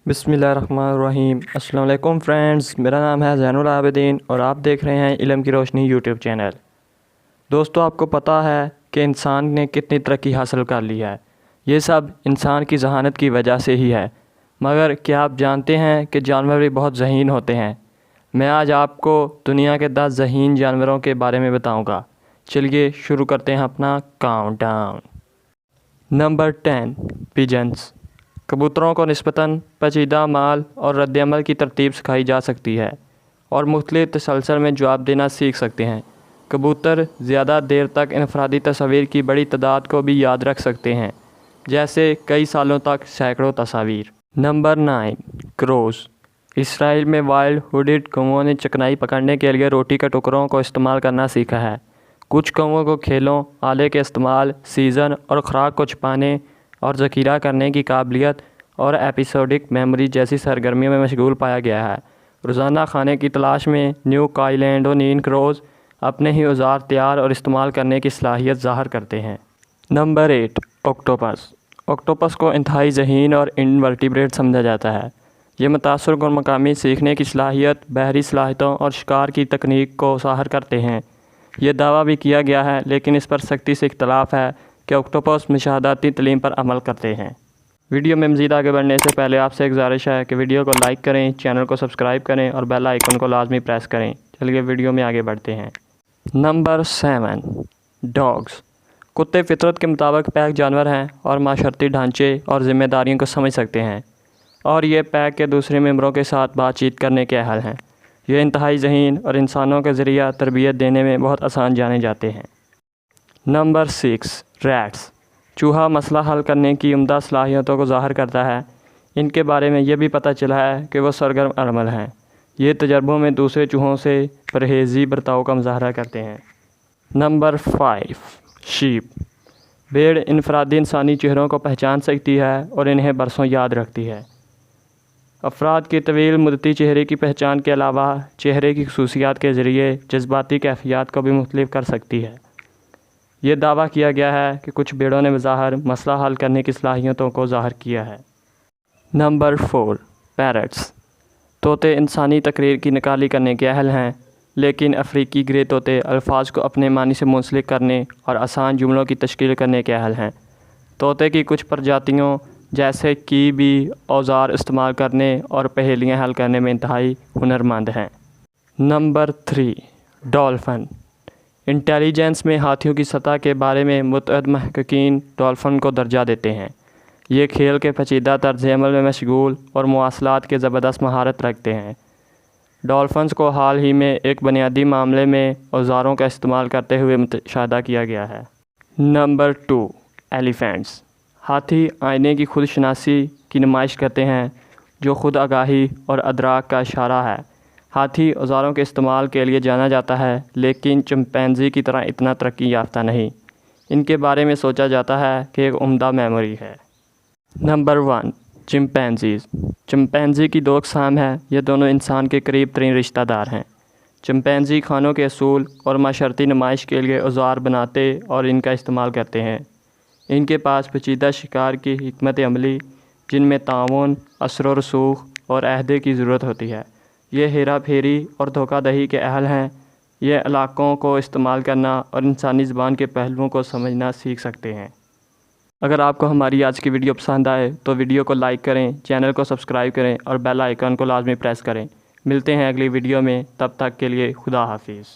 बिस्मिल्लाहिर्रहमानिर्रहीम। अस्सलाम वालेकुम फ्रेंड्स, मेरा नाम है ज़ैनुल आबिदीन और आप देख रहे हैं इल्म की रोशनी यूट्यूब चैनल। दोस्तों, आपको पता है कि इंसान ने कितनी तरक्की हासिल कर ली है। ये सब इंसान की जहानत की वजह से ही है। मगर क्या आप जानते हैं कि जानवर भी बहुत ज़हीन होते हैं। मैं आज आपको दुनिया के 10 ज़हीन जानवरों के बारे में बताऊँगा। चलिए शुरू करते हैं अपना काउंटडाउन। Number 10, pigeons. कबूतरों को निस्बतन पेचीदा माल और रद्द-ए-अमल की तरतीब सिखाई जा सकती है और मुख्तलिफ तसलसल में जवाब देना सीख सकते हैं। कबूतर ज़्यादा देर तक इनफरादी तस्वीर की बड़ी तादाद को भी याद रख सकते हैं, जैसे कई सालों तक सैकड़ों तस्वीर। नंबर 9, क्रोज़। इसराइल में वाइल्ड हुडेड कौवों ने चिकनाई पकड़ने के लिए रोटी के टुकड़ों को इस्तेमाल करना सीखा है। कुछ कौवों को खेलों, आले के इस्तेमाल, सीज़न और खुराक को छिपाने और ज़ख़ीरा करने की काबिलियत और एपिसोडिक मेमोरी जैसी सरगर्मियों में मशगूल पाया गया है। रोज़ाना खाने की तलाश में न्यू काइलेडोनियन क्रोज़ अपने ही औजार तैयार और इस्तेमाल करने की सलाहियत ज़ाहिर करते हैं। Number 8, octopus. ऑक्टोपस को इंतहाई ज़हीन और इनवर्टिब्रेट समझा जाता है। ये मुतासर और मकामी सीखने की सलाहियत, बहरी सलाहियतों और शिकार की तकनीक को ज़ाहिर करते हैं। ये दावा भी किया गया है, लेकिन इस पर सख्ती से इख्तलाफ है कि ऑक्टोपस मुशाहदाती तालीम पर अमल करते हैं। वीडियो में मज़ीद आगे बढ़ने से पहले आपसे एक गुजारिश है कि वीडियो को लाइक करें, चैनल को सब्सक्राइब करें और बेल आइकन को लाजमी प्रेस करें। चलिए वीडियो में आगे बढ़ते हैं। Number 7, dogs. कुत्ते फितरत के मुताबिक पैक जानवर हैं और माशरती ढांचे और ज़िम्मेदारियों को समझ सकते हैं और ये पैक के दूसरे मेंबरों के साथ बातचीत करने के अहल हैं। ये इंतहाई ज़हीन और इंसानों के ज़रिया तरबियत देने में बहुत आसान जाने जाते हैं। Number 6, rats. चूहा मसला हल करने की उम्दा सलाहियतों को ज़ाहिर करता है। इनके बारे में यह भी पता चला है कि वो सरगर्म अमल हैं। ये तजर्बों में दूसरे चूहों से परहेज़ी बर्ताव का मुज़ाहरा करते हैं। Number 5, sheep. भेड़ इनफरादी इंसानी चेहरों को पहचान सकती है और इन्हें बरसों याद रखती है। अफराद की तवील मुद्दती चेहरे की पहचान के अलावा चेहरे की खसूसियात के ज़रिए जज्बाती कैफियत को भी मुख्तलिफ कर सकती है। ये दावा किया गया है कि कुछ भेड़ों ने बज़ाहिर मसला हल करने की सलाहियतों को ज़ाहिर किया है। Number 4, parrots. तोते इंसानी तकरीर की नकाली करने के अहल हैं, लेकिन अफ्रीकी ग्रे तोते अल्फाज को अपने मानी से मुंसलिक करने और आसान जुमलों की तश्कील करने के अहल हैं। तोते की कुछ प्रजातियों जैसे कि भी औजार इस्तेमाल करने और पहेलियाँ हल करने में इंतहाई हुनरमंद हैं। Number 3, dolphin. इंटेलिजेंस में हाथियों की सतह के बारे में मुतअद्दिद महक़क़ीन डॉल्फिन को दर्जा देते हैं। ये खेल के पेचीदा तर्ज़-ए-अमल में मशगूल और मवासलात के ज़बरदस्त महारत रखते हैं। डॉल्फिन्स को हाल ही में एक बुनियादी मामले में औजारों का इस्तेमाल करते हुए मुशाहिदा किया गया है। Number 2, elephants. हाथी आईने की खुदशनासी की नुमाइश करते हैं, जो खुद आगाही और अदराक का इशारा है। हाथी औजारों के इस्तेमाल के लिए जाना जाता है, लेकिन चिंपैंजी की तरह इतना तरक्की याफ्ता नहीं। इनके बारे में सोचा जाता है कि एक उम्दा मेमोरी है। नंबर 1, चिंपैंजीज़। चिंपैंजी की 2 अक़साम हैं। ये दोनों इंसान के करीब तरीन रिश्तेदार हैं। चिंपैंजी खानों के असूल और माशरती नुमाइश के लिए औजार बनाते और इनका इस्तेमाल करते हैं। इनके पास पेचीदा शिकार की हिकमत अमली, जिनमें ताउन, असर व रसूख और अहदे की ज़रूरत होती है। ये हेरा फेरी और धोखाधड़ी के अहल हैं। ये इलाक़ों को इस्तेमाल करना और इंसानी ज़बान के पहलुओं को समझना सीख सकते हैं। अगर आपको हमारी आज की वीडियो पसंद आए तो वीडियो को लाइक करें, चैनल को सब्सक्राइब करें और बेल आइकन को लाजमी प्रेस करें। मिलते हैं अगली वीडियो में, तब तक के लिए खुदा हाफिज़।